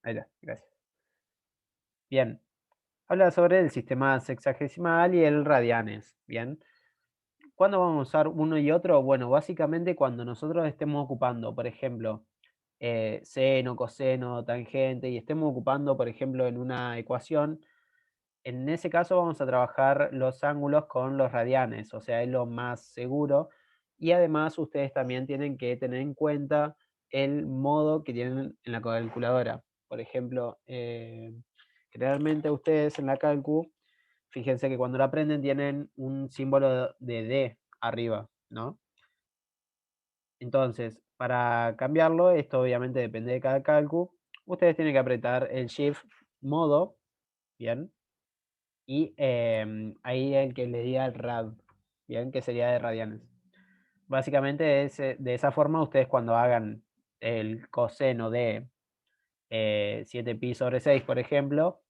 Ahí está, gracias. Bien. Habla sobre el sistema sexagesimal y el radianes. Bien. ¿Cuándo vamos a usar uno y otro? Bueno, básicamente cuando nosotros estemos ocupando, por ejemplo, seno, coseno, tangente, y estemos ocupando, por ejemplo, en una ecuación, en ese caso vamos a trabajar los ángulos con los radianes, o sea, es lo más seguro. Y además ustedes también tienen que tener en cuenta el modo que tienen en la calculadora. Por ejemplo, generalmente ustedes en la calcu, fíjense que cuando lo aprenden tienen un símbolo de D arriba, ¿no? Entonces, para cambiarlo, esto obviamente depende de cada calcu, ustedes tienen que apretar el Shift modo, ¿bien? Y ahí el que le diga el rad, ¿bien? Que sería de radianes. Básicamente de esa forma ustedes cuando hagan el coseno de 7pi sobre 6, por ejemplo,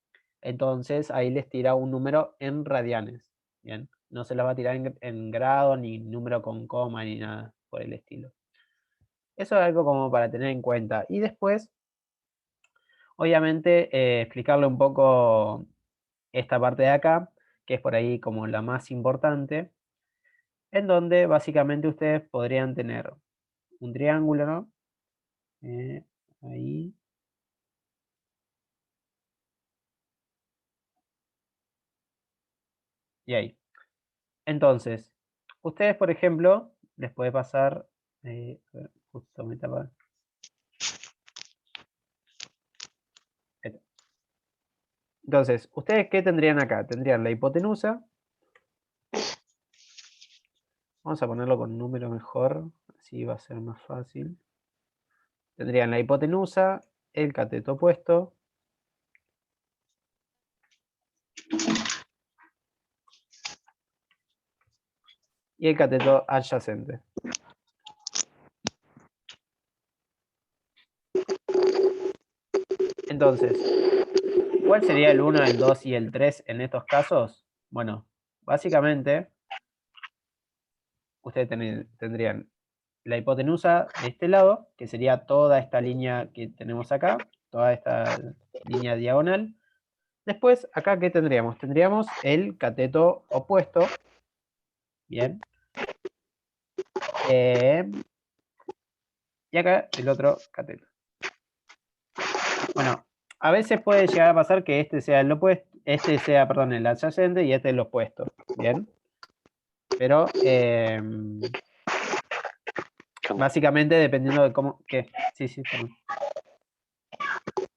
entonces ahí les tira un número en radianes, ¿bien? No se la va a tirar en grado, ni número con coma, ni nada por el estilo. Eso es algo como para tener en cuenta. Y después, obviamente, explicarle un poco esta parte de acá, que es por ahí como la más importante, en donde básicamente ustedes podrían tener un triángulo, ¿no? Ahí. Y ahí. Entonces, ustedes, por ejemplo, les puede pasar, a ver, justo me tapa. Ahí está. Entonces, ¿ustedes qué tendrían acá? Tendrían la hipotenusa. Vamos a ponerlo con un número mejor, así va a ser más fácil. Tendrían la hipotenusa, el cateto opuesto, y el cateto adyacente. Entonces, ¿cuál sería el 1, el 2 y el 3 en estos casos? Bueno, básicamente, ustedes tendrían la hipotenusa de este lado, que sería toda esta línea que tenemos acá, toda esta línea diagonal. Después, acá, ¿qué tendríamos? Tendríamos el cateto opuesto. Bien. Y acá el otro cateto. Bueno, a veces puede llegar a pasar que este sea el opuesto, este sea, perdón, el adyacente y este el opuesto. Bien. Pero básicamente dependiendo de cómo. ¿Qué? Sí, sí,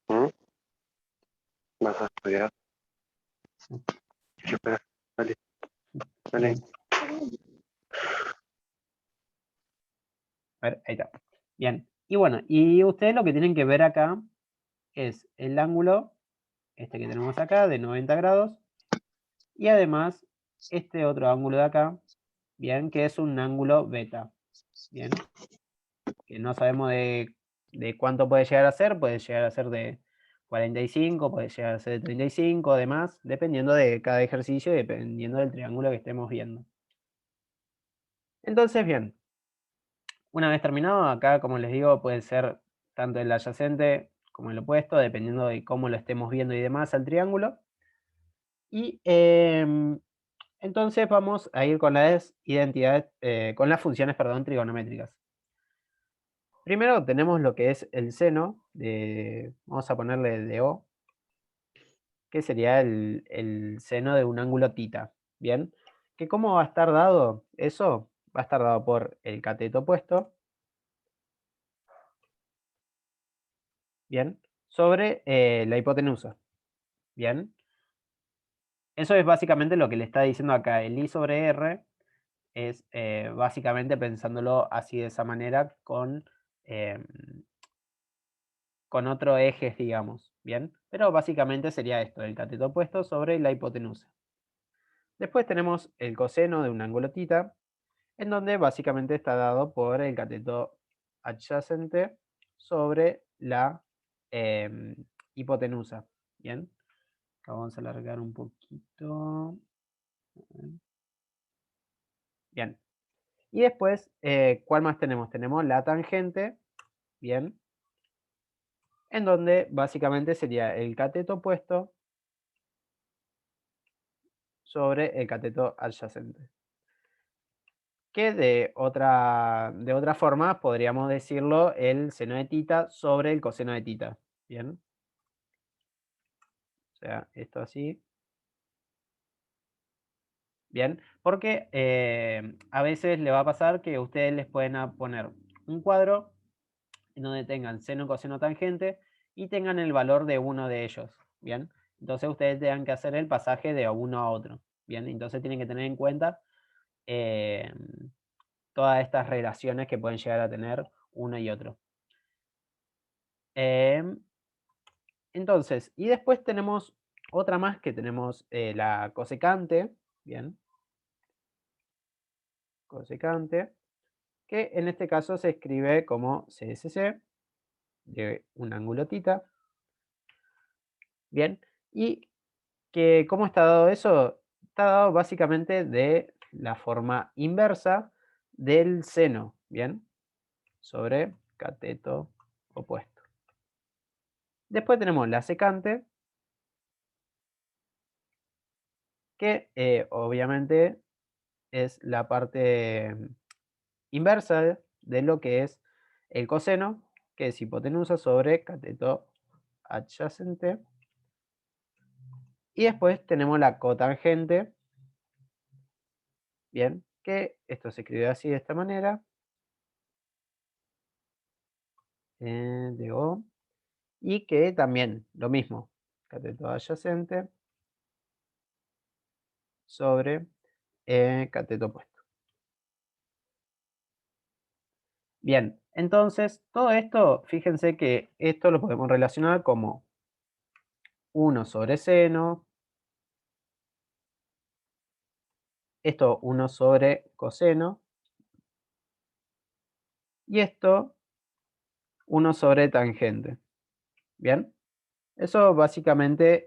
perdón. ¿Vas a estudiar? ¿Qué esperas? Dale, dale. Bien. A ver, ahí está. Bien. Y bueno, y ustedes lo que tienen que ver acá es el ángulo, este que tenemos acá, de 90 grados. Y además, este otro ángulo de acá, bien, que es un ángulo beta. Bien. Que no sabemos de cuánto puede llegar a ser, puede llegar a ser de 45, puede llegar a ser de 35, además, dependiendo de cada ejercicio y dependiendo del triángulo que estemos viendo. Entonces, bien, una vez terminado, acá, como les digo, puede ser tanto el adyacente como el opuesto, dependiendo de cómo lo estemos viendo y demás al triángulo. Y entonces vamos a ir con las identidades, con las funciones, perdón, trigonométricas. Primero tenemos lo que es el seno vamos a ponerle de O, que sería el seno de un ángulo tita. Bien, que cómo va a estar dado eso, va a estar dado por el cateto opuesto, bien, sobre la hipotenusa. Bien, eso es básicamente lo que le está diciendo acá. El I sobre R es básicamente pensándolo así de esa manera em, con otro ejes, digamos, ¿bien? Pero básicamente sería esto, el cateto opuesto sobre la hipotenusa. Después tenemos el coseno de un ángulo tita, en donde básicamente está dado por el cateto adyacente sobre la hipotenusa, ¿bien? Acá vamos a alargar un poquito. Bien. Y después, ¿cuál más tenemos? Tenemos la tangente, ¿bien? en donde básicamente sería el cateto opuesto sobre el cateto adyacente. Que de otra forma podríamos decirlo el seno de tita sobre el coseno de tita. ¿Bien? O sea, esto así. Bien, porque a veces le va a pasar que ustedes les pueden poner un cuadro en donde tengan seno, coseno, tangente y tengan el valor de uno de ellos. Bien, entonces ustedes tengan que hacer el pasaje de uno a otro. Bien, entonces tienen que tener en cuenta todas estas relaciones que pueden llegar a tener uno y otro. Entonces, y después tenemos otra más que tenemos la cosecante. Bien, cosecante, que en este caso se escribe como CSC de un ángulo tita. Bien, y que ¿cómo está dado eso? Está dado básicamente de la forma inversa del seno, ¿bien? Sobre cateto opuesto. Después tenemos la secante, que obviamente es la parte inversa de lo que es el coseno, que es hipotenusa sobre cateto adyacente. Y después tenemos la cotangente, bien, que esto se escribe así de esta manera, de O, y que también lo mismo, cateto adyacente sobre cateto opuesto. Bien, entonces todo esto, fíjense que esto lo podemos relacionar como 1 sobre seno, esto 1 sobre coseno, y esto 1 sobre tangente. Bien, eso básicamente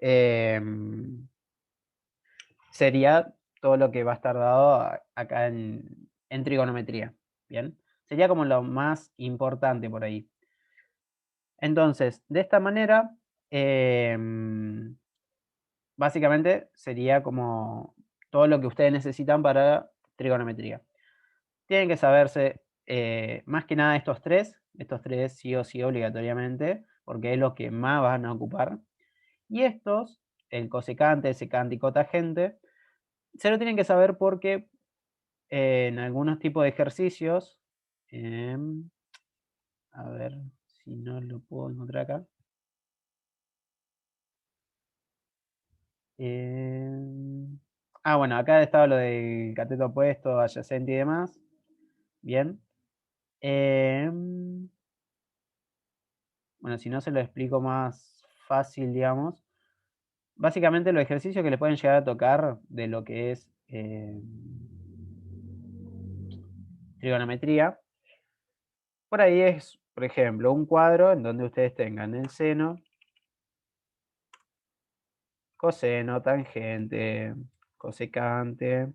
sería todo lo que va a estar dado acá en trigonometría. Bien, sería como lo más importante por ahí. Entonces, de esta manera, básicamente sería como todo lo que ustedes necesitan para trigonometría. Tienen que saberse más que nada estos tres sí o sí obligatoriamente, porque es lo que más van a ocupar. Y estos, el cosecante, secante y cotangente, se lo tienen que saber porque en algunos tipos de ejercicios, a ver si no lo puedo encontrar acá. Bueno, acá estaba lo del cateto opuesto, adyacente y demás. Bien. Bueno, si no se lo explico más fácil, digamos. Básicamente los ejercicios que le pueden llegar a tocar de lo que es trigonometría. Por ahí es, por ejemplo, un cuadro en donde ustedes tengan el seno, coseno, tangente, cosecante,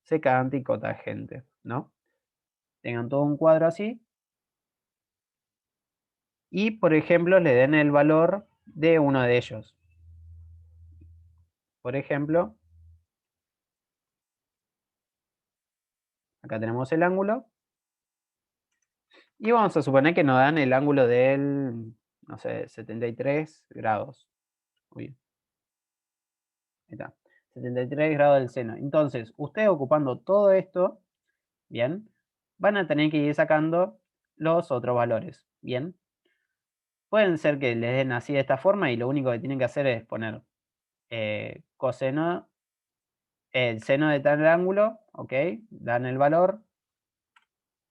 secante y cotangente, ¿no? Tengan todo un cuadro así. Y, por ejemplo, le den el valor de uno de ellos. Por ejemplo, acá tenemos el ángulo. Y vamos a suponer que nos dan el ángulo del, no sé, 73 grados. Uy, ahí está. 73 grados del seno. Entonces, ustedes ocupando todo esto, bien, van a tener que ir sacando los otros valores, bien. Pueden ser que les den así de esta forma y lo único que tienen que hacer es poner coseno, el seno de tal ángulo, ok, dan el valor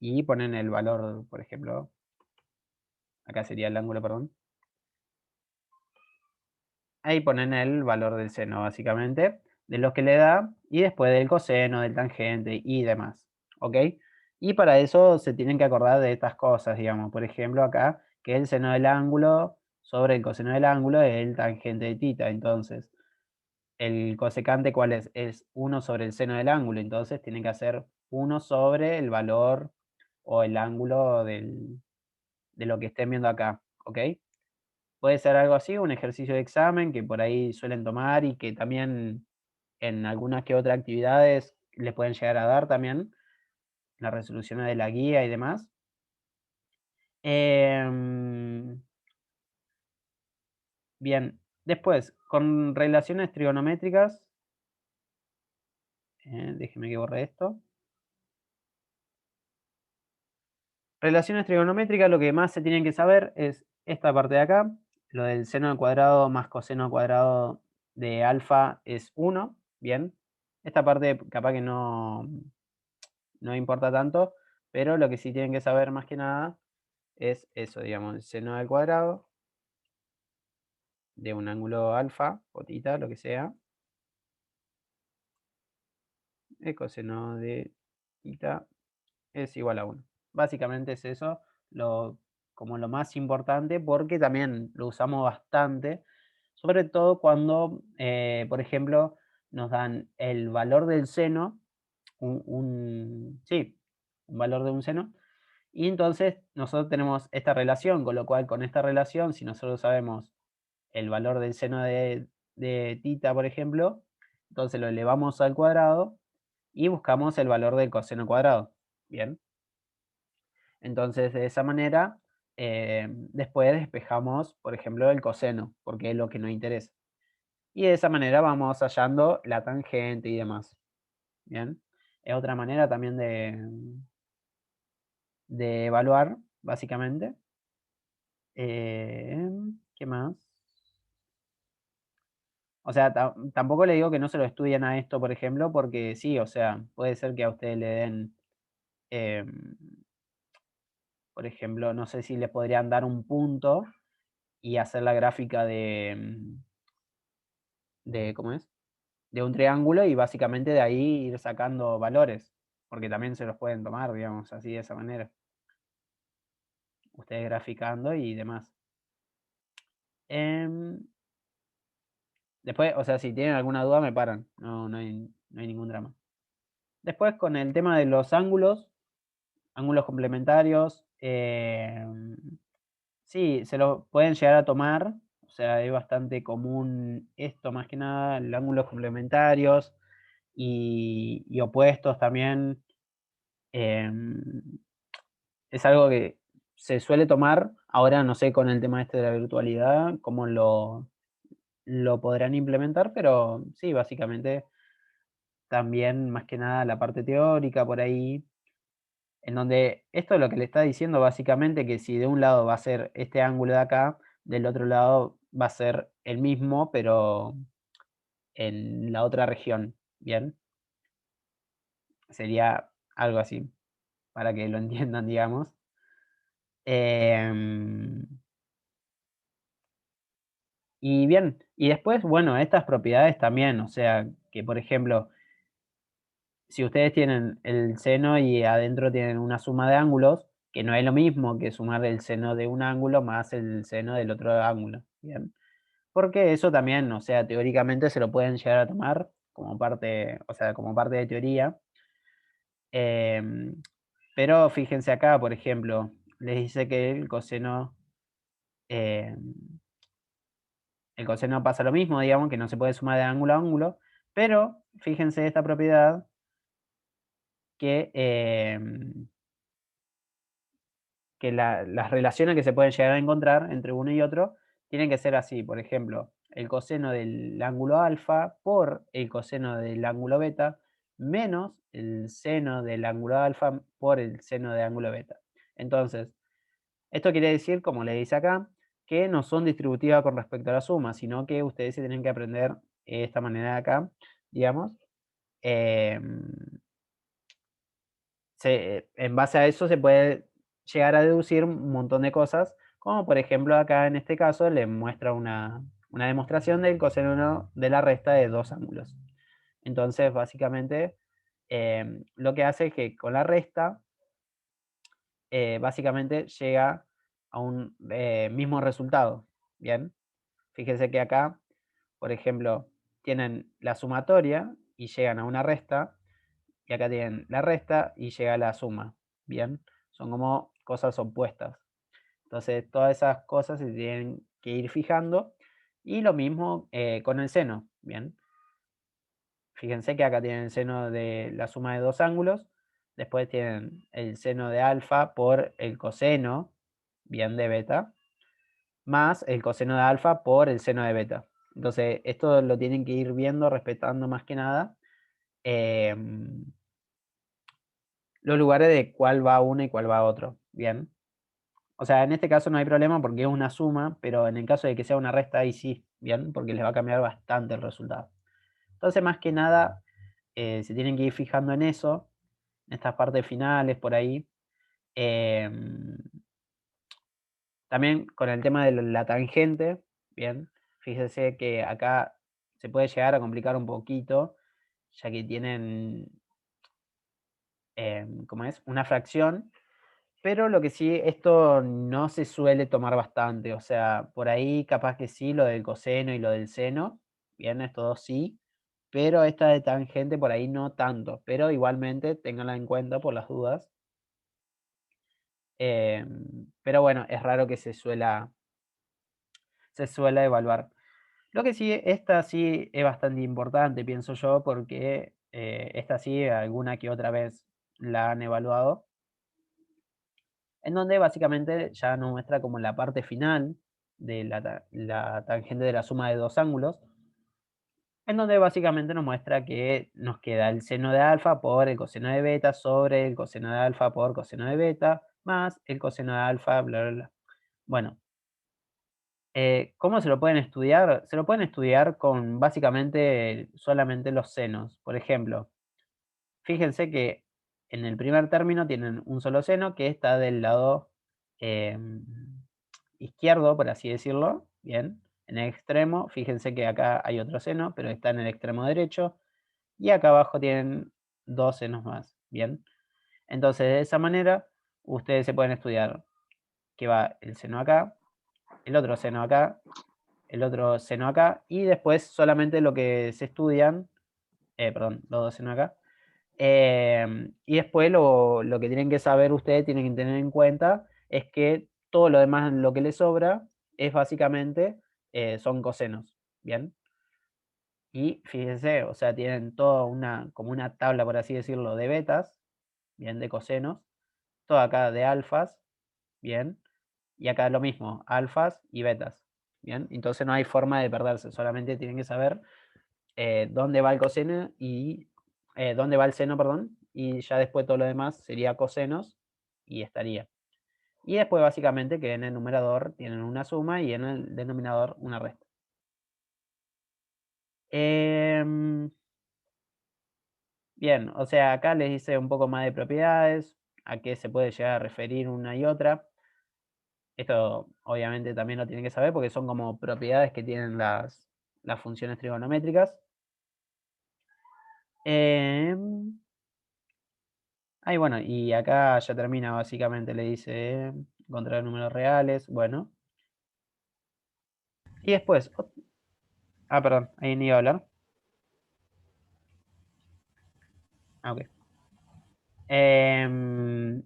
y ponen el valor, por ejemplo, acá sería el ángulo, perdón. Ahí ponen el valor del seno, básicamente, de lo que le da, y después del coseno, del tangente y demás, ¿ok? Y para eso se tienen que acordar de estas cosas, digamos. Por ejemplo, acá, que el seno del ángulo sobre el coseno del ángulo es el tangente de tita. Entonces, el cosecante, ¿cuál es? Es 1 sobre el seno del ángulo. Entonces, tienen que hacer 1 sobre el valor o el ángulo de lo que estén viendo acá, ¿ok? puede ser algo así, un ejercicio de examen que por ahí suelen tomar y que también en algunas que otras actividades les pueden llegar a dar también, las resoluciones de la guía y demás. Em, bien, después, con relaciones trigonométricas, déjeme que borre esto. Relaciones trigonométricas, lo que más se tienen que saber es esta parte de acá, lo del seno al cuadrado más coseno al cuadrado de alfa es 1, bien. Esta parte capaz que no importa tanto, pero lo que sí tienen que saber más que nada es eso, digamos, el seno al cuadrado de un ángulo alfa o tita, lo que sea, el coseno de tita es igual a 1. Básicamente es eso, como lo más importante, porque también lo usamos bastante, sobre todo cuando, por ejemplo, nos dan el valor del seno, sí, un valor de un seno, y entonces nosotros tenemos esta relación, con lo cual con esta relación, si nosotros sabemos el valor del seno de tita, por ejemplo, entonces lo elevamos al cuadrado y buscamos el valor del coseno cuadrado. Bien. Entonces, de esa manera, después despejamos, por ejemplo, el coseno, porque es lo que nos interesa. Y de esa manera vamos hallando la tangente y demás. Bien. Es otra manera también de evaluar, básicamente. ¿Qué más? O sea, tampoco le digo que no se lo estudien a esto, por ejemplo, porque sí, o sea, puede ser que a ustedes le den, em, por ejemplo, no sé si le podrían dar un punto y hacer la gráfica de ¿cómo es? De un triángulo y básicamente de ahí ir sacando valores, porque también se los pueden tomar, digamos, así de esa manera. Ustedes graficando y demás. Em, después, o sea, si tienen alguna duda me paran, no hay ningún drama. Después con el tema de los ángulos complementarios, sí, se lo pueden llegar a tomar, o sea, es bastante común esto más que nada, los ángulos complementarios y opuestos también. em, es algo que se suele tomar, ahora no sé con el tema este de la virtualidad, cómo lo podrán implementar, pero sí, básicamente también más que nada la parte teórica por ahí, en donde esto es lo que le está diciendo básicamente que si de un lado va a ser este ángulo de acá, del otro lado va a ser el mismo, pero en la otra región, ¿bien? Sería algo así, para que lo entiendan, digamos. Em, y bien, y después, bueno, estas propiedades también, o sea, que por ejemplo, si ustedes tienen el seno y adentro tienen una suma de ángulos, que no es lo mismo que sumar el seno de un ángulo más el seno del otro ángulo, ¿bien? Porque eso también, o sea, teóricamente se lo pueden llegar a tomar como parte, o sea, como parte de teoría. em, pero fíjense acá, por ejemplo, les dice que em, el coseno pasa lo mismo, digamos, que no se puede sumar de ángulo a ángulo, pero fíjense esta propiedad que, las relaciones que se pueden llegar a encontrar entre uno y otro tienen que ser así. Por ejemplo, el coseno del ángulo alfa por el coseno del ángulo beta menos el seno del ángulo alfa por el seno del ángulo beta. Entonces, esto quiere decir, como le dice acá, que no son distributivas con respecto a la suma, sino que ustedes se tienen que aprender esta manera de acá, digamos. em, en base a eso se puede llegar a deducir un montón de cosas, como por ejemplo acá en este caso le muestra una demostración del coseno de la resta de dos ángulos. Entonces, básicamente, lo que hace es que con la resta, básicamente llega a un mismo resultado. Bien, fíjense que acá, por ejemplo, tienen la sumatoria y llegan a una resta, y acá tienen la resta y llega a la suma. Bien, son como cosas opuestas. Entonces, todas esas cosas se tienen que ir fijando. Y lo mismo con el seno, ¿bien? Fíjense que acá tienen el seno de la suma de dos ángulos. Después tienen el seno de alfa por el coseno, bien, de beta, más el coseno de alfa por el seno de beta. Entonces, esto lo tienen que ir viendo, respetando más que nada los lugares de cuál va uno y cuál va otro, bien. O sea, en este caso no hay problema porque es una suma, pero en el caso de que sea una resta, ahí sí, bien, porque les va a cambiar bastante el resultado. Entonces, más que nada, se tienen que ir fijando en eso, en estas partes finales, por ahí. También con el tema de la tangente, bien, fíjese que acá se puede llegar a complicar un poquito, ya que tienen, ¿cómo es? Una fracción, pero lo que sí, esto no se suele tomar bastante, o sea, por ahí capaz que sí, lo del coseno y lo del seno, bien, estos dos sí, pero esta de tangente por ahí no tanto, pero igualmente ténganla en cuenta por las dudas. Pero bueno, es raro que se suele evaluar. Lo que sí, esta sí es bastante importante, pienso yo, porque esta sí alguna que otra vez la han evaluado, en donde básicamente ya nos muestra como la parte final de la tangente de la suma de dos ángulos, en donde básicamente nos muestra que nos queda el seno de alfa por el coseno de beta sobre el coseno de alfa por coseno de beta, más el coseno de alfa, bla, bla, bla. Bueno, ¿cómo se lo pueden estudiar? Se lo pueden estudiar con básicamente solamente los senos. Por ejemplo, fíjense que en el primer término tienen un solo seno que está del lado izquierdo, por así decirlo. Bien. En el extremo, fíjense que acá hay otro seno, pero está en el extremo derecho. Y acá abajo tienen dos senos más. Bien. Entonces, de esa manera, ustedes se pueden estudiar que va el seno acá, el otro seno acá, el otro seno acá, y después solamente lo que se estudian, perdón, los dos senos acá, y después lo que tienen que saber ustedes, tienen que tener en cuenta, es que todo lo demás, lo que les sobra, es básicamente, son cosenos, ¿bien? Y fíjense, o sea, tienen toda como una tabla, por así decirlo, de betas, ¿bien? De cosenos, todo acá de alfas, ¿bien? Y acá lo mismo, alfas y betas, ¿bien? Entonces no hay forma de perderse, solamente tienen que saber dónde va el coseno y dónde va el seno, perdón, y ya después todo lo demás sería cosenos y estaría. Y después básicamente que en el numerador tienen una suma y en el denominador una resta. Bien, o sea, acá les dice un poco más de propiedades, a qué se puede llegar a referir una y otra. Esto obviamente también lo tienen que saber porque son como propiedades que tienen las funciones trigonométricas. Ahí bueno, y acá ya termina básicamente, le dice encontrar números reales, bueno. Y después, perdón, ahí ni iba a hablar. Ah, ok.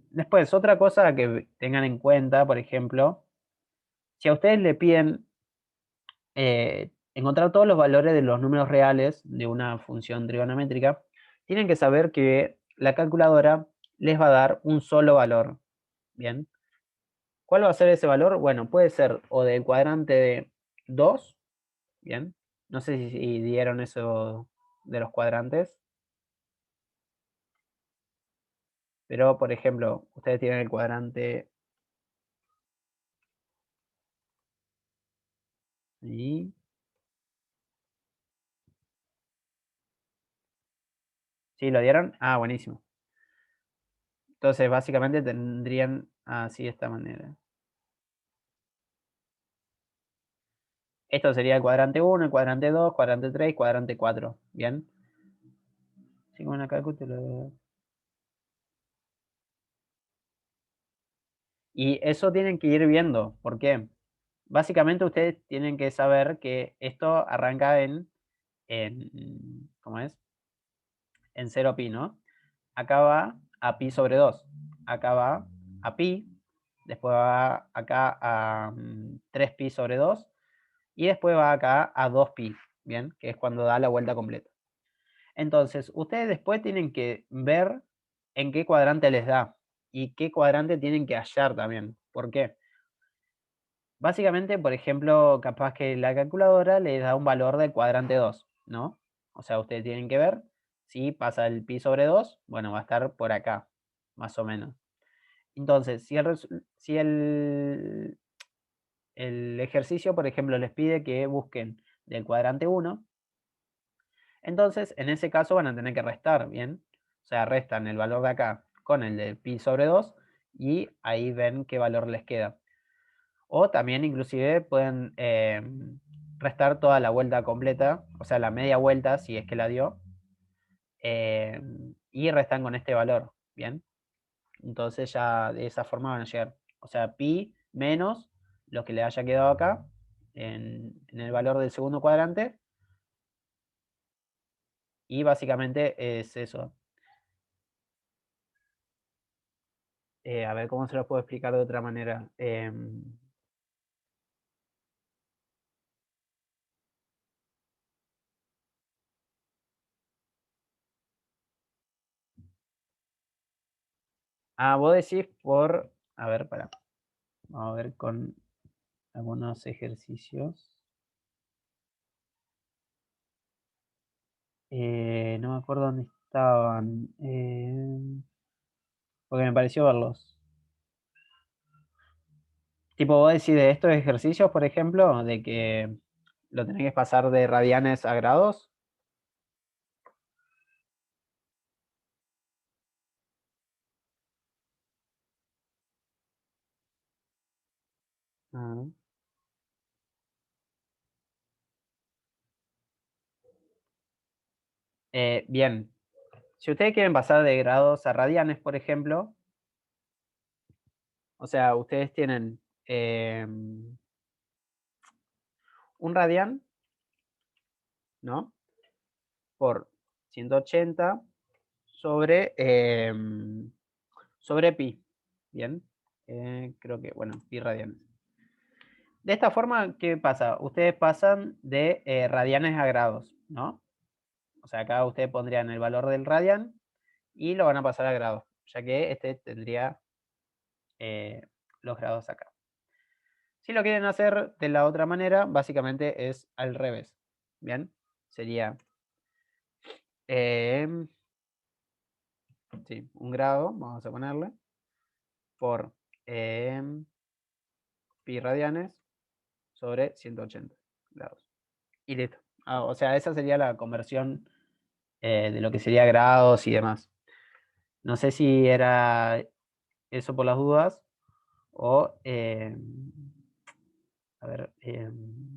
Después, otra cosa que tengan en cuenta, por ejemplo, si a ustedes le piden encontrar todos los valores de los números reales de una función trigonométrica, tienen que saber que la calculadora les va a dar un solo valor. Bien. ¿Cuál va a ser ese valor? Bueno, puede ser o del cuadrante de 2, bien. No sé si dieron eso de los cuadrantes, pero por ejemplo, ustedes tienen el cuadrante y ¿sí lo dieron? Ah, buenísimo. Entonces, básicamente tendrían así de esta manera. Esto sería el cuadrante 1, el cuadrante 2, cuadrante 3, cuadrante 4. Bien. Sí, con una cálculo. Y eso tienen que ir viendo. ¿Por qué? Básicamente ustedes tienen que saber que esto arranca ¿cómo es? En 0 pi, ¿no? Acá va a pi sobre 2. Acá va a pi, después va acá a 3pi sobre 2 y después va acá a 2pi, ¿bien? Que es cuando da la vuelta completa. Entonces, ustedes después tienen que ver en qué cuadrante les da y qué cuadrante tienen que hallar también. ¿Por qué? Básicamente, por ejemplo, capaz que la calculadora les da un valor del cuadrante 2, ¿no? O sea, ustedes tienen que ver si pasa el pi sobre 2, bueno, va a estar por acá, más o menos. Entonces, si el ejercicio, por ejemplo, les pide que busquen del cuadrante 1, entonces en ese caso van a tener que restar, ¿bien? O sea, restan el valor de acá con el de pi sobre 2 y ahí ven qué valor les queda. O también inclusive pueden restar toda la vuelta completa, o sea, la media vuelta, si es que la dio, y restan con este valor, ¿bien? Entonces ya de esa forma van a llegar. O sea, pi menos lo que le haya quedado acá en el valor del segundo cuadrante. Y básicamente es eso. A ver cómo se lo puedo explicar de otra manera. Vos decís por... A ver, para. Vamos a ver con algunos ejercicios. No me acuerdo dónde estaban. Porque me pareció verlos. Tipo, vos decís de estos ejercicios, por ejemplo, de que lo tenés que pasar de radianes a grados. Ah. Bien. Si ustedes quieren pasar de grados a radianes, por ejemplo, o sea, ustedes tienen un radian, ¿no? Por 180 sobre pi. Bien. Creo que, bueno, pi radianes. De esta forma, ¿qué pasa? Ustedes pasan de radianes a grados, ¿no? O sea, acá ustedes pondrían el valor del radian y lo van a pasar a grados, ya que este tendría los grados acá. Si lo quieren hacer de la otra manera, básicamente es al revés. Bien, sería sí, un grado, vamos a ponerle, por pi radianes sobre 180 grados. Y listo. O sea, esa sería la conversión de lo que sería grados y demás. No sé si era eso por las dudas o, a ver,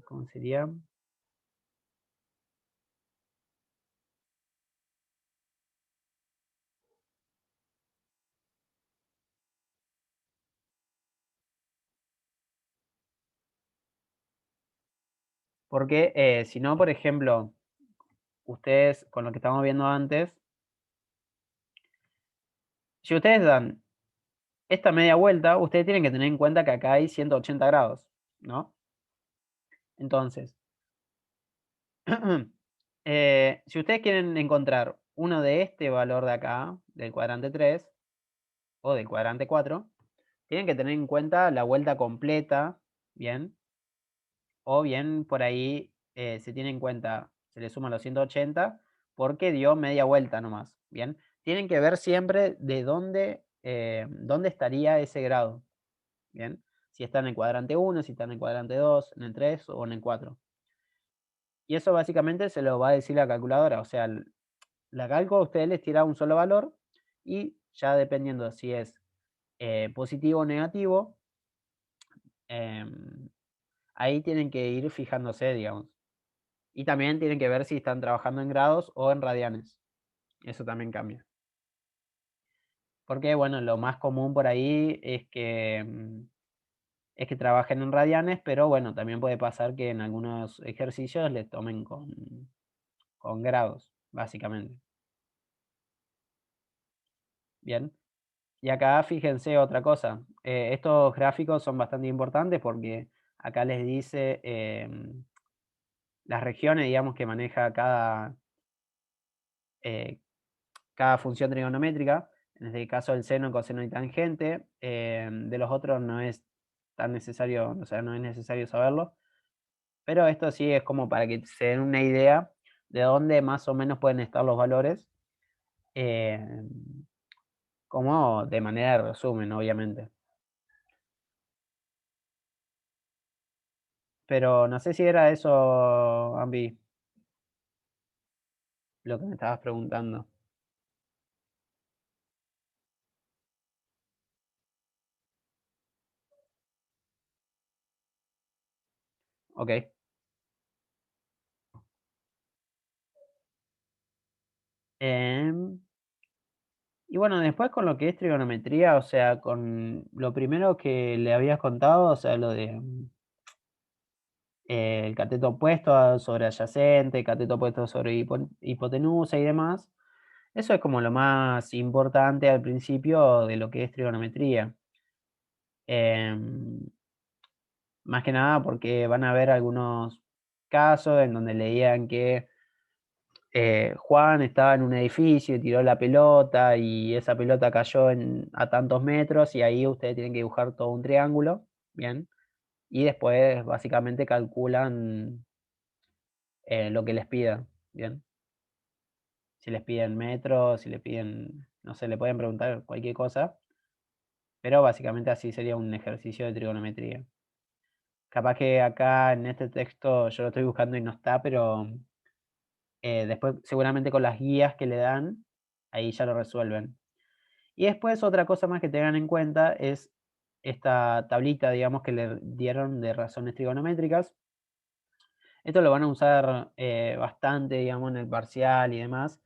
¿cómo sería? Porque si no, por ejemplo, ustedes, con lo que estamos viendo antes, si ustedes dan esta media vuelta, ustedes tienen que tener en cuenta que acá hay 180 grados, ¿no? Entonces, si ustedes quieren encontrar uno de este valor de acá, del cuadrante 3 o del cuadrante 4, tienen que tener en cuenta la vuelta completa, ¿bien? O bien por ahí se tiene en cuenta, se le suman los 180 porque dio media vuelta nomás, ¿bien? Tienen que ver siempre de dónde estaría ese grado, ¿bien? Si está en el cuadrante 1, si está en el cuadrante 2, en el 3 o en el 4. Y eso básicamente se lo va a decir la calculadora, o sea, la cálculo a ustedes les tira un solo valor y ya dependiendo si es positivo o negativo, em, ahí tienen que ir fijándose, digamos. Y también tienen que ver si están trabajando en grados o en radianes. Eso también cambia. Porque, bueno, lo más común por ahí es que trabajen en radianes, pero bueno, también puede pasar que en algunos ejercicios les tomen con grados, básicamente. Bien. Y acá fíjense otra cosa. Estos gráficos son bastante importantes porque acá les dice las regiones, digamos, que maneja eh, cada función trigonométrica. En este caso el seno, coseno y tangente. De los otros no es tan necesario, o sea, no es necesario saberlo. Pero esto sí es como para que se den una idea de dónde más o menos pueden estar los valores. eh, como de manera de resumen, obviamente. Pero no sé si era eso, Ambi, lo que me estabas preguntando. Ok. Em, y bueno, después con lo que es trigonometría, o sea, con lo primero que le habías contado, o sea, lo de el cateto opuesto sobre adyacente, cateto opuesto sobre hipotenusa y demás. Eso es como lo más importante al principio de lo que es trigonometría. Em, Más que nada porque van a haber algunos casos en donde leían que Juan estaba en un edificio y tiró la pelota y esa pelota cayó a tantos metros y ahí ustedes tienen que dibujar todo un triángulo, ¿bien? Y después básicamente calculan lo que les pidan, ¿bien? Si les piden metros, si le piden, no sé, le pueden preguntar cualquier cosa, pero básicamente así sería un ejercicio de trigonometría. Capaz que acá en este texto yo lo estoy buscando y no está, pero después seguramente con las guías que le dan, ahí ya lo resuelven. Y después otra cosa más que tengan en cuenta es esta tablita, digamos, que le dieron de razones trigonométricas. Esto lo van a usar bastante, digamos, en el parcial y demás,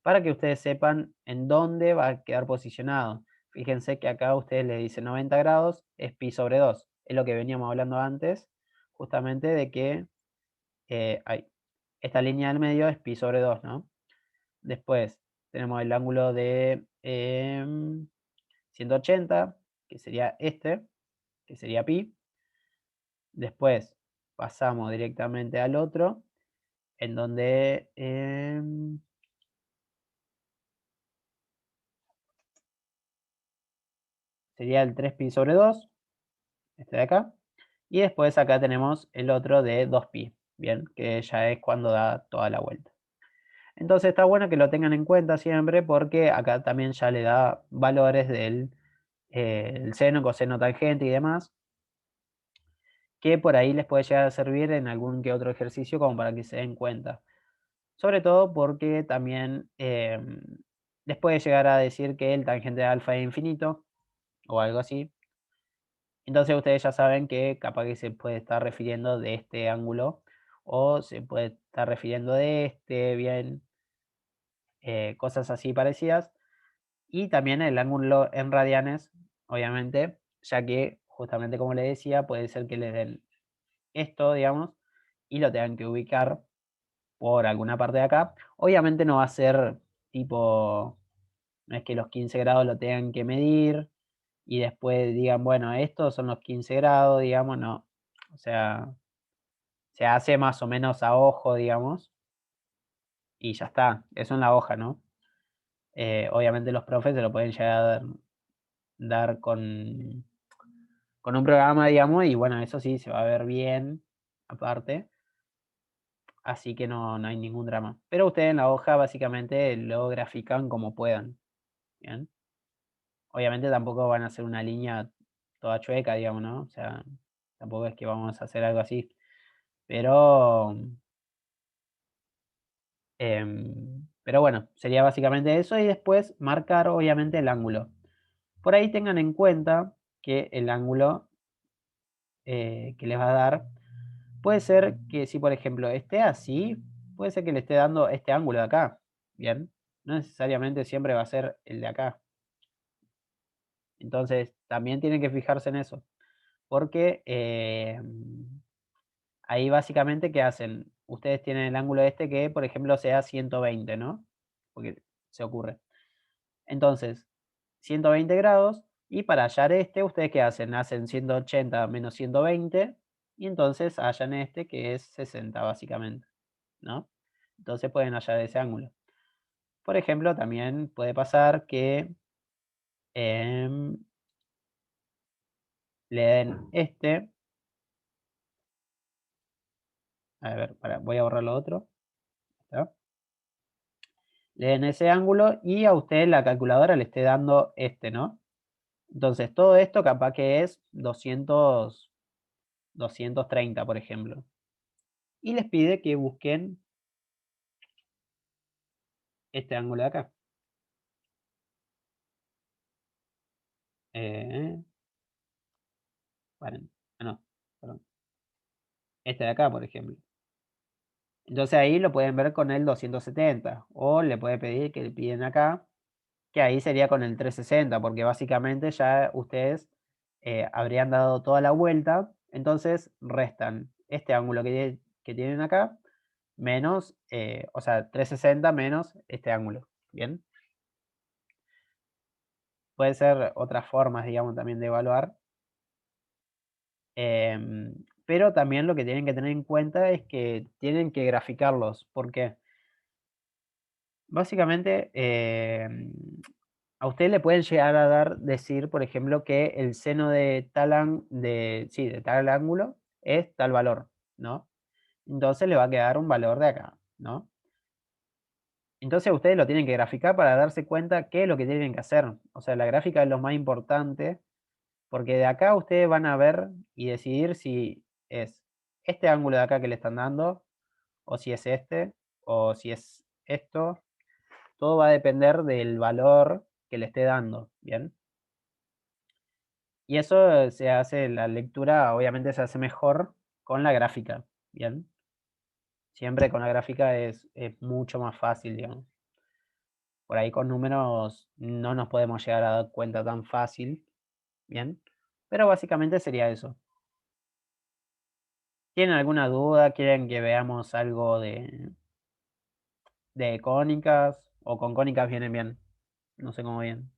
para que ustedes sepan en dónde va a quedar posicionado. Fíjense que acá ustedes le dicen 90 grados, es pi sobre 2. Es lo que veníamos hablando antes, justamente de que esta línea del medio es pi sobre 2, ¿no? Después tenemos el ángulo de 180, que sería este, que sería pi. Después pasamos directamente al otro, en donde sería el 3 pi sobre 2, este de acá. Y después acá tenemos el otro de 2 pi, bien, que ya es cuando da toda la vuelta. Entonces está bueno que lo tengan en cuenta siempre porque acá también ya le da valores del el seno, coseno, tangente y demás, que por ahí les puede llegar a servir en algún que otro ejercicio como para que se den cuenta. Sobre todo porque también les puede llegar a decir que el tangente de alfa es infinito o algo así. Entonces ustedes ya saben que capaz que se puede estar refiriendo de este ángulo o se puede estar refiriendo de este, bien, cosas así parecidas. Y también el ángulo en radianes, obviamente, ya que justamente como le decía, puede ser que les den esto, digamos, y lo tengan que ubicar por alguna parte de acá. Obviamente no va a ser tipo, no es que los 15 grados lo tengan que medir y después digan, bueno, estos son los 15 grados, digamos, no. O sea, se hace más o menos a ojo, digamos, y ya está. Eso en la hoja, ¿no? Obviamente los profes se lo pueden llegar a dar con un programa, digamos, y bueno, eso sí, se va a ver bien, aparte. Así que no hay ningún drama. Pero ustedes en la hoja básicamente lo grafican como puedan. ¿Bien? Obviamente tampoco van a hacer una línea toda chueca, digamos, ¿no? O sea, tampoco es que vamos a hacer algo así. Pero bueno, sería básicamente eso y después marcar obviamente el ángulo. Por ahí tengan en cuenta que el ángulo que les va a dar puede ser que si por ejemplo esté así, puede ser que le esté dando este ángulo de acá. Bien, no necesariamente siempre va a ser el de acá. Entonces, también tienen que fijarse en eso, porque ahí básicamente, ¿qué hacen? Ustedes tienen el ángulo este que, por ejemplo, sea 120, ¿no? Porque se ocurre. Entonces, 120 grados, y para hallar este, ¿ustedes qué hacen? Hacen 180 menos 120, y entonces hallan este, que es 60 básicamente, ¿no? Entonces pueden hallar ese ángulo. Por ejemplo, también puede pasar que le den este. A ver, voy a borrar lo otro. ¿Está? Le den ese ángulo y a usted la calculadora le esté dando este, ¿no? Entonces, todo esto capaz que es 230, por ejemplo. Y les pide que busquen este ángulo de acá. Eh, paren, no, perdón. Este de acá, por ejemplo. Entonces ahí lo pueden ver con el 270. O le puede pedir que le piden acá, que ahí sería con el 360, porque básicamente ya ustedes habrían dado toda la vuelta. Entonces restan este ángulo que tienen acá, menos, o sea, 360 menos este ángulo. ¿Bien? Puede ser otras formas, digamos, también de evaluar. Pero también lo que tienen que tener en cuenta es que tienen que graficarlos. ¿Por qué? Básicamente, a usted le pueden llegar a decir, por ejemplo, que el seno de de tal ángulo es tal valor, ¿no? Entonces le va a quedar un valor de acá, ¿no? Entonces ustedes lo tienen que graficar para darse cuenta qué es lo que tienen que hacer. O sea, la gráfica es lo más importante, porque de acá ustedes van a ver y decidir si es este ángulo de acá que le están dando, o si es este, o si es esto. Todo va a depender del valor que le esté dando, ¿bien? Y eso se hace, la lectura obviamente se hace mejor con la gráfica, ¿bien? Siempre con la gráfica es mucho más fácil, digamos. Por ahí con números no nos podemos llegar a dar cuenta tan fácil, ¿bien? Pero básicamente sería eso. ¿Tienen alguna duda? ¿Quieren que veamos algo de cónicas? ¿O con cónicas vienen bien? No sé cómo bien.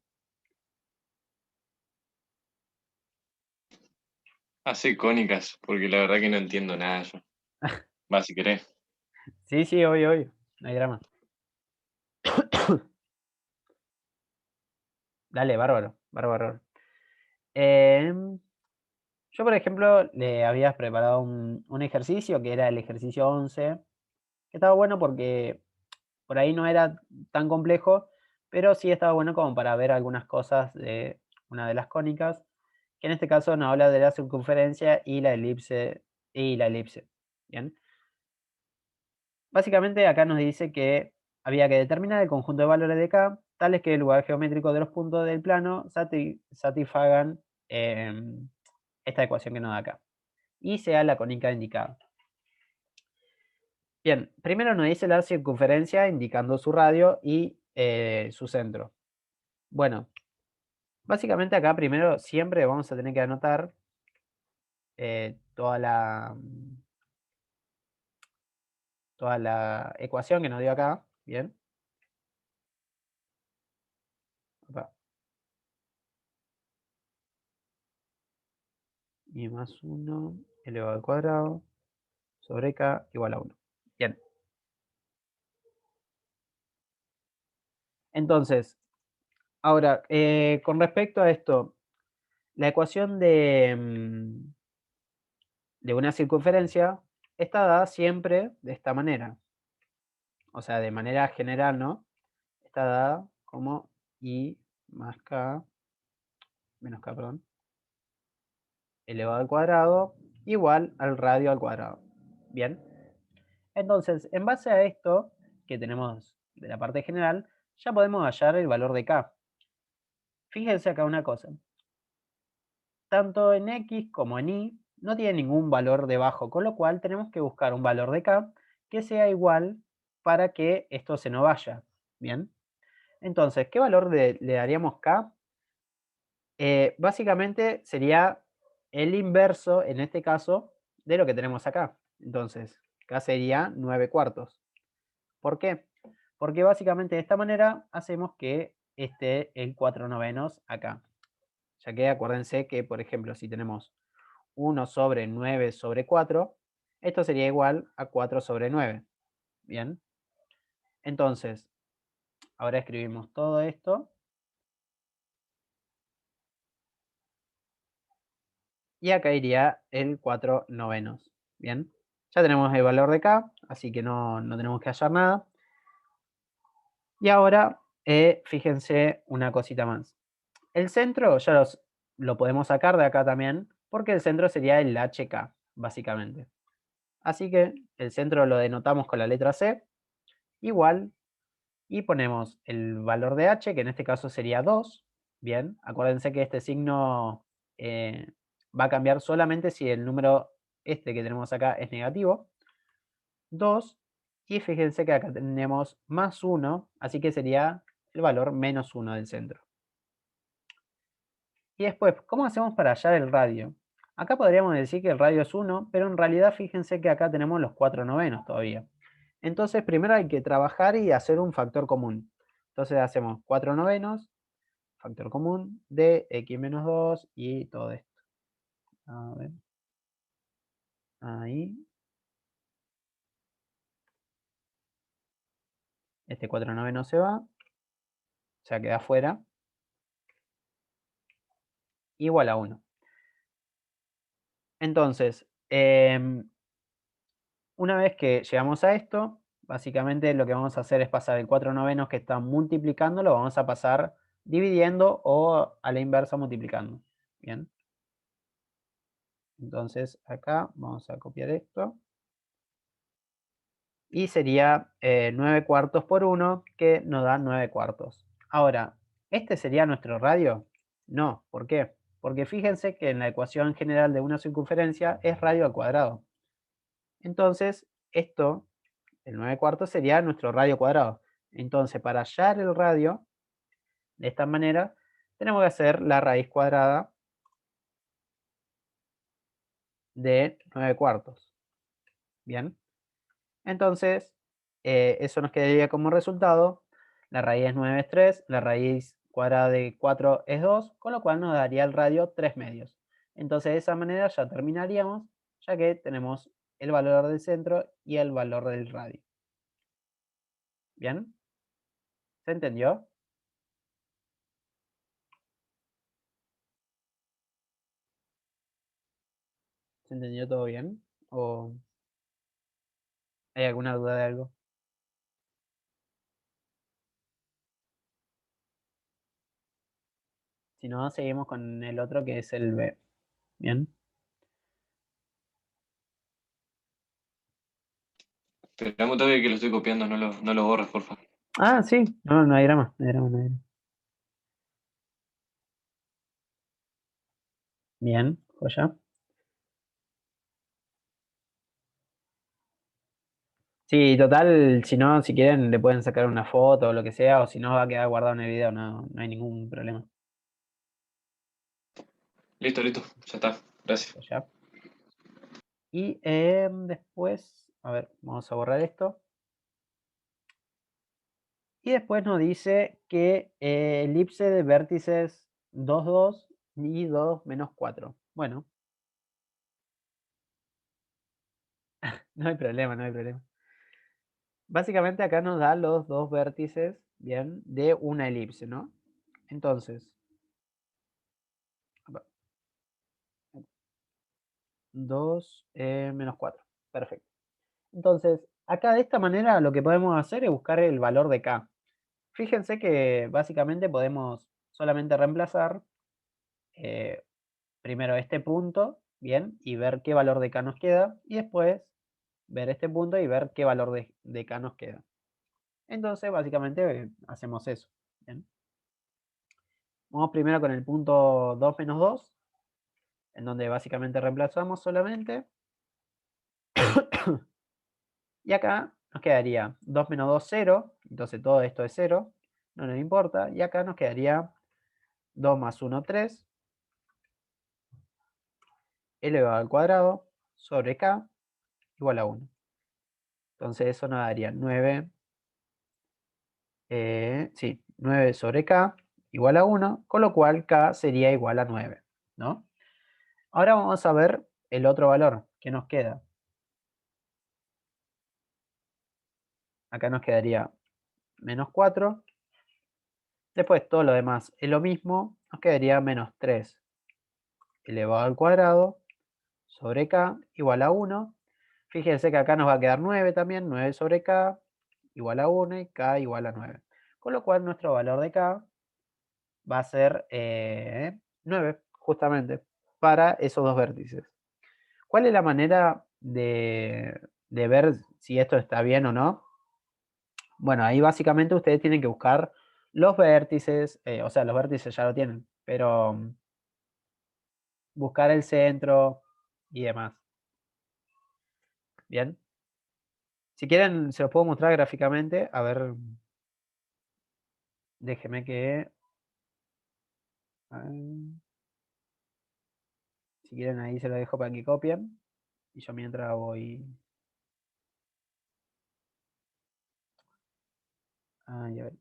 Hace cónicas, porque la verdad que no entiendo nada yo. Va, si querés. Sí, sí, obvio, obvio. No hay drama. Dale, bárbaro, bárbaro. Em, yo, por ejemplo, le habías preparado un ejercicio que era el ejercicio 11, que estaba bueno porque por ahí no era tan complejo, pero sí estaba bueno como para ver algunas cosas de una de las cónicas, que en este caso nos habla de la circunferencia y la elipse. Bien. Básicamente acá nos dice que había que determinar el conjunto de valores de K, tales que el lugar geométrico de los puntos del plano satisfagan esta ecuación que nos da acá, y sea la cónica indicada. Bien, primero nos dice la circunferencia indicando su radio y su centro. Bueno, básicamente acá primero siempre vamos a tener que anotar toda la ecuación que nos dio acá. Bien. Opa. Y más 1 elevado al cuadrado sobre K igual a 1. Bien. Entonces, ahora, con respecto a esto, la ecuación de una circunferencia está dada siempre de esta manera. O sea, de manera general, ¿no? Está dada como I más K, menos K, perdón, elevado al cuadrado, igual al radio al cuadrado. Bien. Entonces, en base a esto que tenemos de la parte general, ya podemos hallar el valor de K. Fíjense acá una cosa. Tanto en X como en Y no tiene ningún valor debajo, con lo cual tenemos que buscar un valor de K que sea igual para que esto se nos vaya. Bien. Entonces, ¿qué valor le daríamos K? Básicamente sería el inverso, en este caso, de lo que tenemos acá. Entonces, K sería 9 cuartos. ¿Por qué? Porque básicamente de esta manera hacemos que esté el 4/9 acá. Ya que acuérdense que, por ejemplo, si tenemos 1 sobre 9 sobre 4, esto sería igual a 4 sobre 9. Bien. Entonces, ahora escribimos todo esto. Y acá iría el 4/9. Bien. Ya tenemos el valor de K, así que no tenemos que hallar nada. Y ahora, fíjense una cosita más. El centro ya lo podemos sacar de acá también, porque el centro sería el HK, básicamente. Así que el centro lo denotamos con la letra C, igual, y ponemos el valor de H, que en este caso sería 2. Bien, acuérdense que este signo va a cambiar solamente si el número este que tenemos acá es negativo. 2, y fíjense que acá tenemos más 1, así que sería el valor menos 1 del centro. Y después, ¿cómo hacemos para hallar el radio? Acá podríamos decir que el radio es 1, pero en realidad fíjense que acá tenemos los 4/9 todavía. Entonces, primero hay que trabajar y hacer un factor común. Entonces hacemos 4/9, factor común de x menos 2 y todo esto. A ver. Ahí. Este 4/9 se va. O sea, queda afuera. Igual a 1. Entonces, una vez que llegamos a esto, básicamente lo que vamos a hacer es pasar el 4/9 que está multiplicando, lo vamos a pasar dividiendo o a la inversa multiplicando. Bien. Entonces acá vamos a copiar esto. Y sería 9 cuartos por 1, que nos da 9 cuartos. Ahora, ¿este sería nuestro radio? No, ¿por qué? Porque fíjense que en la ecuación general de una circunferencia es radio al cuadrado. Entonces, esto, el 9 cuartos, sería nuestro radio cuadrado. Entonces, para hallar el radio, de esta manera, tenemos que hacer la raíz cuadrada de 9 cuartos. Bien. Entonces, eso nos quedaría como resultado. La raíz es 9 es 3, la raíz cuadrada de 4 es 2, con lo cual nos daría el radio 3 medios. Entonces, de esa manera ya terminaríamos, ya que tenemos el valor del centro y el valor del radio. ¿Bien? ¿Se entendió? ¿Se entendió todo bien? ¿O hay alguna duda de algo? Si no, seguimos con el otro que es el B. ¿Bien? Esperamos todavía que lo estoy copiando, no lo borres, por favor. Ah, sí. No, no hay drama. No hay drama, no hay drama. Bien, joya. Sí, total, si no, si quieren, le pueden sacar una foto o lo que sea, o si no, va a quedar guardado en el video, no hay ningún problema. Listo, ya está. Gracias. Ya. Y después, a ver, vamos a borrar esto. Y después nos dice que elipse de vértices 2, 2 y 2 menos 4. Bueno, no hay problema, no hay problema. Básicamente acá nos da los dos vértices, bien, de una elipse, ¿no? Entonces, 2 menos 4. Perfecto. Entonces, acá de esta manera lo que podemos hacer es buscar el valor de K. Fíjense que básicamente podemos solamente reemplazar primero este punto, bien, y ver qué valor de K nos queda, y después ver este punto y ver qué valor de K nos queda. Entonces, básicamente hacemos eso. Bien. Vamos primero con el punto 2 menos 2, en donde básicamente reemplazamos solamente. Y acá nos quedaría 2 menos 2, 0. Entonces todo esto es 0. No nos importa. Y acá nos quedaría 2 más 1, 3. Elevado al cuadrado sobre K igual a 1. Entonces eso nos daría 9 Sí, 9 sobre k igual a 1, con lo cual k sería igual a 9, ¿no? Ahora vamos a ver el otro valor que nos queda. Acá nos quedaría menos 4. Después todo lo demás es lo mismo, nos quedaría menos 3 elevado al cuadrado sobre k igual a 1. Fíjense que acá nos va a quedar 9 también, 9 sobre k igual a 1 y k igual a 9. Con lo cual nuestro valor de k va a ser 9, justamente, para esos dos vértices. ¿Cuál es la manera de ver si esto está bien o no? Bueno, ahí básicamente ustedes tienen que buscar los vértices, o sea, los vértices ya lo tienen, pero buscar el centro y demás. Bien. Si quieren, se los puedo mostrar gráficamente. A ver, déjeme que... si quieren, ahí se lo dejo para que copien. Y yo mientras voy... ya ver.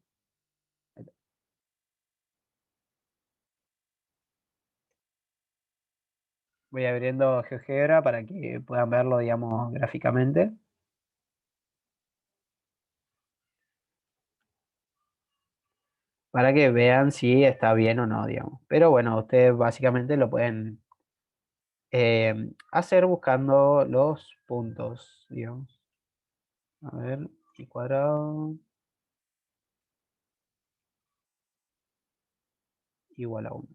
Voy abriendo GeoGebra para que puedan verlo, digamos, gráficamente. Para que vean si está bien o no, digamos. Pero bueno, ustedes básicamente lo pueden hacer buscando los puntos, digamos. A ver, y cuadrado igual a 1.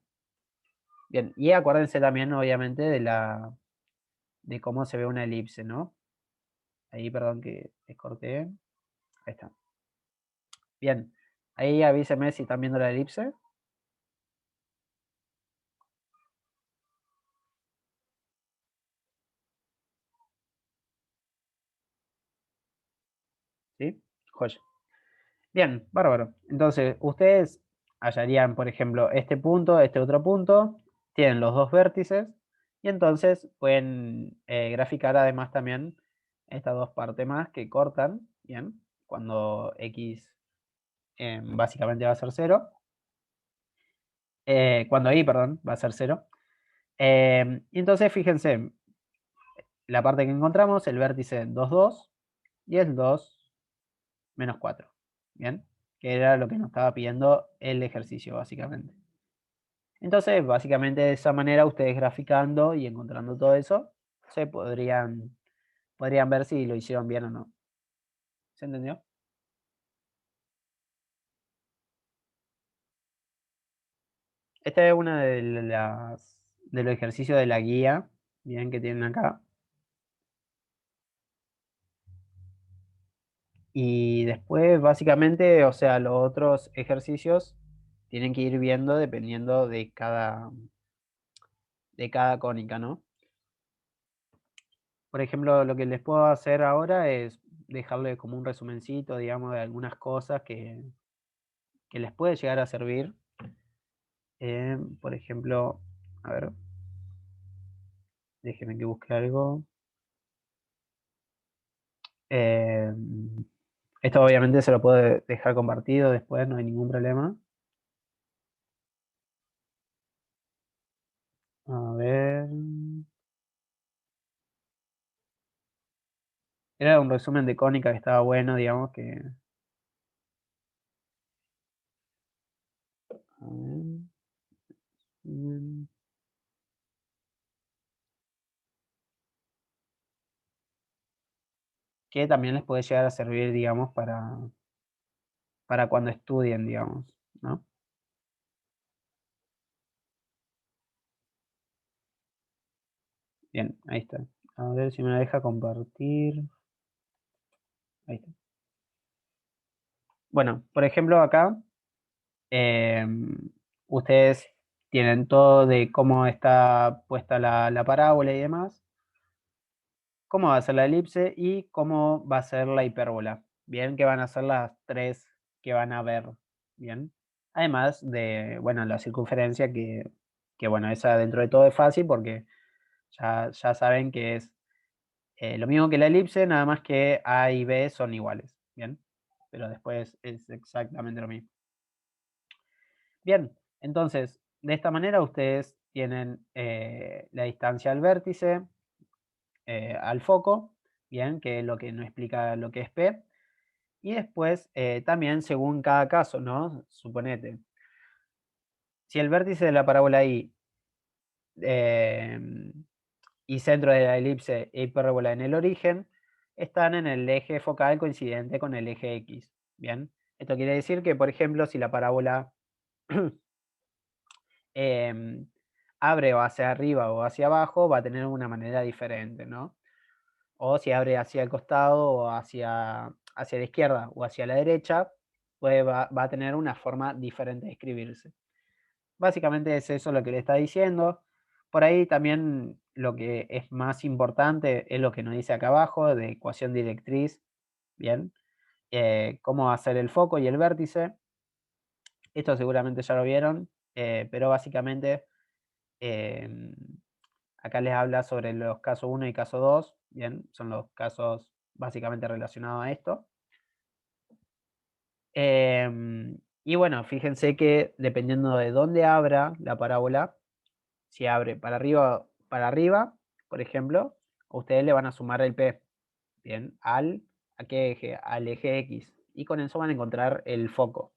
Bien, y acuérdense también, obviamente, de cómo se ve una elipse, ¿no? Ahí, perdón que les corté. Ahí está. Bien, ahí avíseme si están viendo la elipse. ¿Sí? Joya. Bien, bárbaro. Entonces, ustedes hallarían, por ejemplo, este punto, este otro punto, tienen los dos vértices, y entonces pueden graficar además también estas dos partes más que cortan, ¿bien? Cuando x básicamente va a ser 0. Cuando y, perdón, va a ser 0. Y entonces, fíjense, la parte que encontramos, el vértice 2, 2, y el 2, menos 4. ¿Bien? Que era lo que nos estaba pidiendo el ejercicio, básicamente. Entonces, básicamente de esa manera, ustedes graficando y encontrando todo eso, se podrían ver si lo hicieron bien o no. ¿Se entendió? Esta es una de los ejercicios de la guía, bien, que tienen acá. Y después, básicamente, o sea, los otros ejercicios tienen que ir viendo dependiendo de cada cónica, ¿no? Por ejemplo, lo que les puedo hacer ahora es dejarle como un resumencito, digamos, de algunas cosas que les puede llegar a servir. Por ejemplo, a ver, déjenme que busque algo. Eh, Esto obviamente se lo puedo dejar compartido después, no hay ningún problema. A ver. Era un resumen de cónica que estaba bueno, digamos que. A ver. Que también les puede llegar a servir, digamos, para cuando estudien, digamos, ¿no? Bien, ahí está. A ver si me deja compartir. Ahí está. Bueno, por ejemplo, acá ustedes tienen todo de cómo está puesta la parábola y demás, cómo va a ser la elipse y cómo va a ser la hipérbola. Bien, que van a ser las tres que van a ver. Bien. Además de, bueno, la circunferencia que bueno, esa dentro de todo es fácil porque ya saben que es lo mismo que la elipse, nada más que A y B son iguales. Bien. pero después es exactamente lo mismo. Bien, entonces, de esta manera ustedes tienen la distancia al vértice, al foco, bien, que es lo que nos explica lo que es P. Y después, también según cada caso, ¿no? Suponete, si el vértice de la parábola I y centro de la elipse e hipérbola en el origen están en el eje focal coincidente con el eje X. Bien, esto quiere decir que, por ejemplo, si la parábola abre o hacia arriba o hacia abajo, va a tener una manera diferente, ¿no? O si abre hacia el costado o hacia la izquierda o hacia la derecha, pues va a tener una forma diferente de escribirse. Básicamente es eso lo que le está diciendo. Por ahí también lo que es más importante es lo que nos dice acá abajo de ecuación directriz. Bien, cómo hacer el foco y el vértice. Esto seguramente ya lo vieron, pero básicamente acá les habla sobre los casos 1 y caso 2. Bien, son los casos básicamente relacionados a esto. Y bueno, fíjense que dependiendo de dónde abra la parábola, si abre para arriba, por ejemplo, ustedes le van a sumar el P, bien, ¿a qué eje? Al eje X. Y con eso van a encontrar el foco.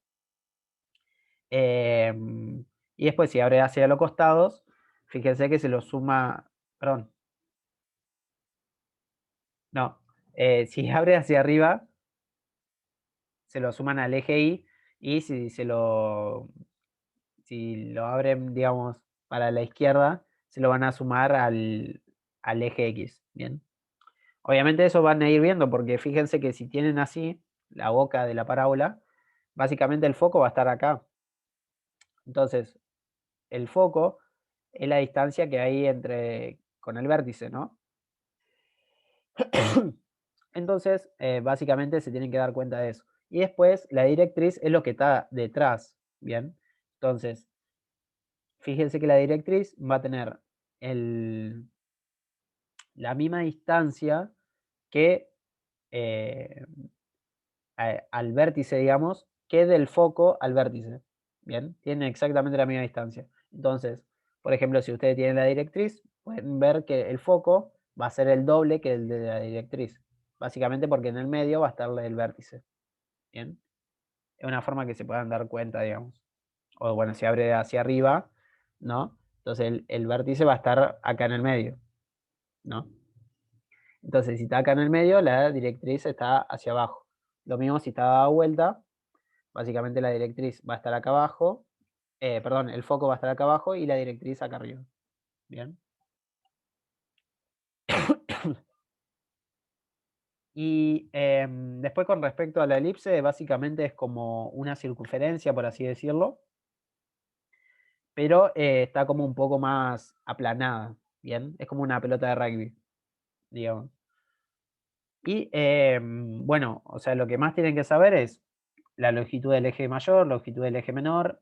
Y después si abre hacia los costados, fíjense que se lo suma, perdón. No, si abre hacia arriba, se lo suman al eje Y, y si lo abren, digamos, para la izquierda, se lo van a sumar al eje X, ¿bien? Obviamente eso van a ir viendo, porque fíjense que si tienen así la boca de la parábola, básicamente el foco va a estar acá. Entonces, el foco es la distancia que hay con el vértice, ¿no? Entonces, básicamente se tienen que dar cuenta de eso. Y después, la directriz es lo que está detrás, ¿bien? Entonces, fíjense que la directriz va a tener la misma distancia que al vértice, digamos, que del foco al vértice. Bien, tienen exactamente la misma distancia. Entonces, por ejemplo, si ustedes tienen la directriz, pueden ver que el foco va a ser el doble que el de la directriz. Básicamente porque en el medio va a estar el vértice. Bien, es una forma que se puedan dar cuenta, digamos. O bueno, si abre hacia arriba, ¿no? Entonces el vértice va a estar acá en el medio, ¿no? Entonces, si está acá en el medio, la directriz está hacia abajo. Lo mismo si está dada vuelta, básicamente la directriz va a estar acá abajo, perdón, el foco va a estar acá abajo y la directriz acá arriba. Bien. Y después con respecto a la elipse, básicamente es como una circunferencia, por así decirlo, pero está como un poco más aplanada, ¿bien? Es como una pelota de rugby, digamos. Y bueno, o sea, lo que más tienen que saber es la longitud del eje mayor, longitud del eje menor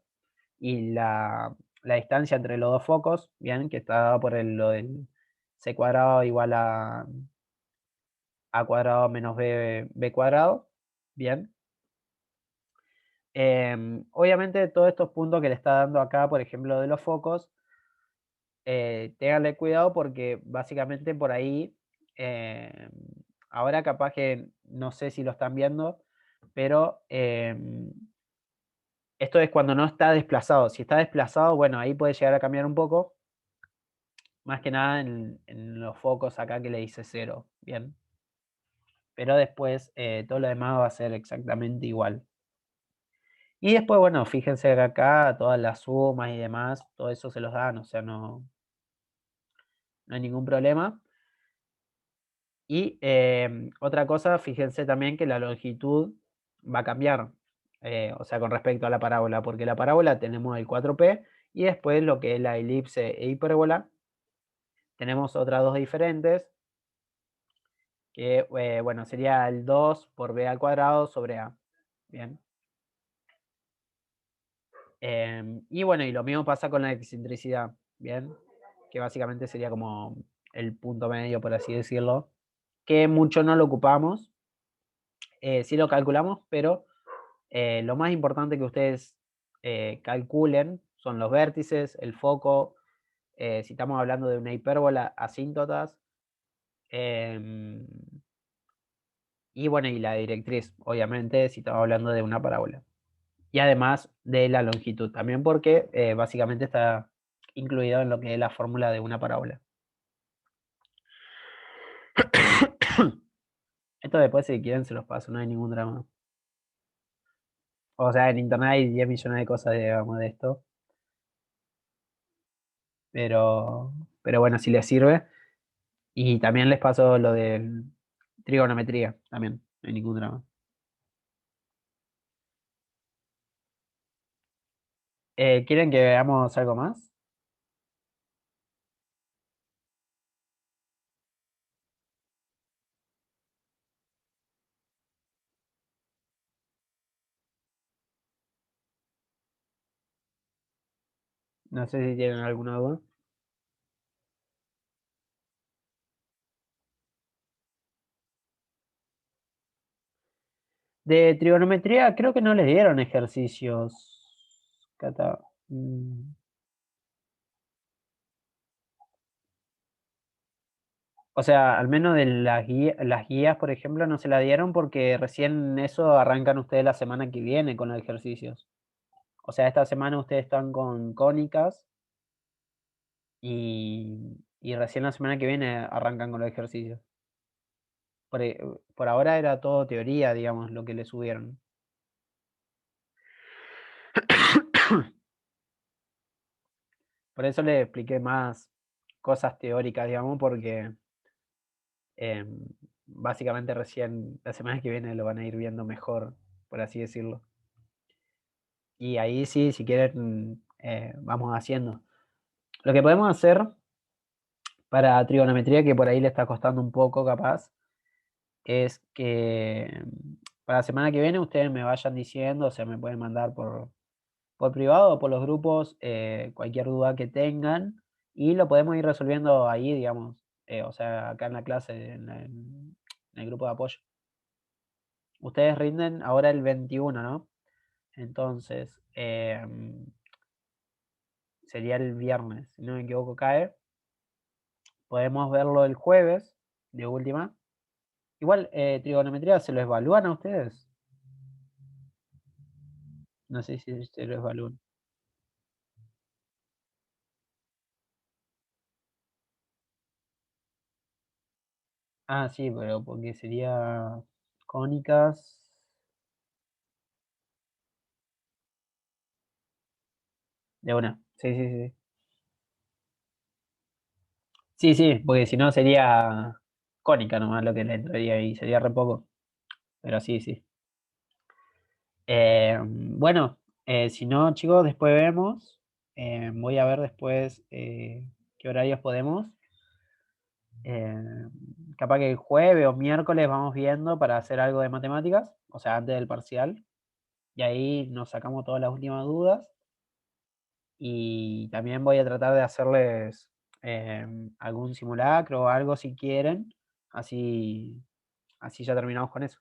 y la distancia entre los dos focos, bien, que está dado por lo del c cuadrado igual a cuadrado menos b cuadrado, bien. Obviamente todos estos puntos que le está dando acá, por ejemplo, de los focos, ténganle cuidado porque básicamente por ahí, ahora capaz que no sé si lo están viendo, pero esto es cuando no está desplazado. Si está desplazado, bueno, ahí puede llegar a cambiar un poco. Más que nada en los focos acá que le dice 0, bien. Pero después todo lo demás va a ser exactamente igual. Y después, bueno, fíjense que acá todas las sumas y demás, todo eso se los dan, o sea, no hay ningún problema. Y otra cosa, fíjense también que la longitud va a cambiar, o sea, con respecto a la parábola, porque la parábola tenemos el 4P y después lo que es la elipse e hipérbola, tenemos otras dos diferentes, que bueno, sería el 2 por b al cuadrado sobre a. Bien. Y bueno, y lo mismo pasa con la excentricidad, ¿bien? Que básicamente sería como el punto medio, por así decirlo, que mucho no lo ocupamos, Sí lo calculamos, pero lo más importante que ustedes calculen son los vértices, el foco, si estamos hablando de una hipérbola, asíntotas, y bueno, y la directriz, obviamente, si estamos hablando de una parábola. Y además de la longitud, también porque básicamente está incluido en lo que es la fórmula de una parábola. Esto después, si quieren, se los paso, no hay ningún drama. O sea, en internet hay 10 millones de cosas, digamos, de esto. Pero bueno, si les sirve. Y también les paso lo de trigonometría, también, no hay ningún drama. ¿Quieren que veamos algo más? No sé si tienen alguna duda. De trigonometría creo que no les dieron ejercicios, Cata. O sea, al menos de las guías, por ejemplo, no se la dieron porque recién eso arrancan ustedes la semana que viene con los ejercicios. O sea, esta semana ustedes están con cónicas y recién la semana que viene arrancan con los ejercicios. Por ahora era todo teoría, digamos, lo que le subieron. Por eso le expliqué más cosas teóricas, digamos, porque em, básicamente recién la semana que viene lo van a ir viendo mejor, por así decirlo. Y ahí sí, si quieren, vamos haciendo. Lo que podemos hacer para trigonometría, que por ahí le está costando un poco capaz, es que para la semana que viene ustedes me vayan diciendo, o sea, me pueden mandar por privado o por los grupos cualquier duda que tengan y lo podemos ir resolviendo ahí, digamos, o sea, acá en la clase, en el grupo de apoyo. Ustedes rinden ahora el 21, ¿no? Entonces, sería el viernes, si no me equivoco, cae. Podemos verlo el jueves, de última. Igual, trigonometría, ¿se lo evalúan a ustedes? No sé si se lo evalúan. Ah, sí, pero porque sería cónicas. De una. Sí, sí, sí. Sí, sí, porque si no sería cónica nomás lo que le entraría y sería re poco. Pero sí, sí. Bueno, si no, chicos, después vemos. Voy a ver después qué horarios podemos. Eh, Capaz que el jueves o miércoles vamos viendo para hacer algo de matemáticas, o sea, antes del parcial. Y ahí nos sacamos todas las últimas dudas. Y también voy a tratar de hacerles algún simulacro o algo si quieren. Así ya terminamos con eso.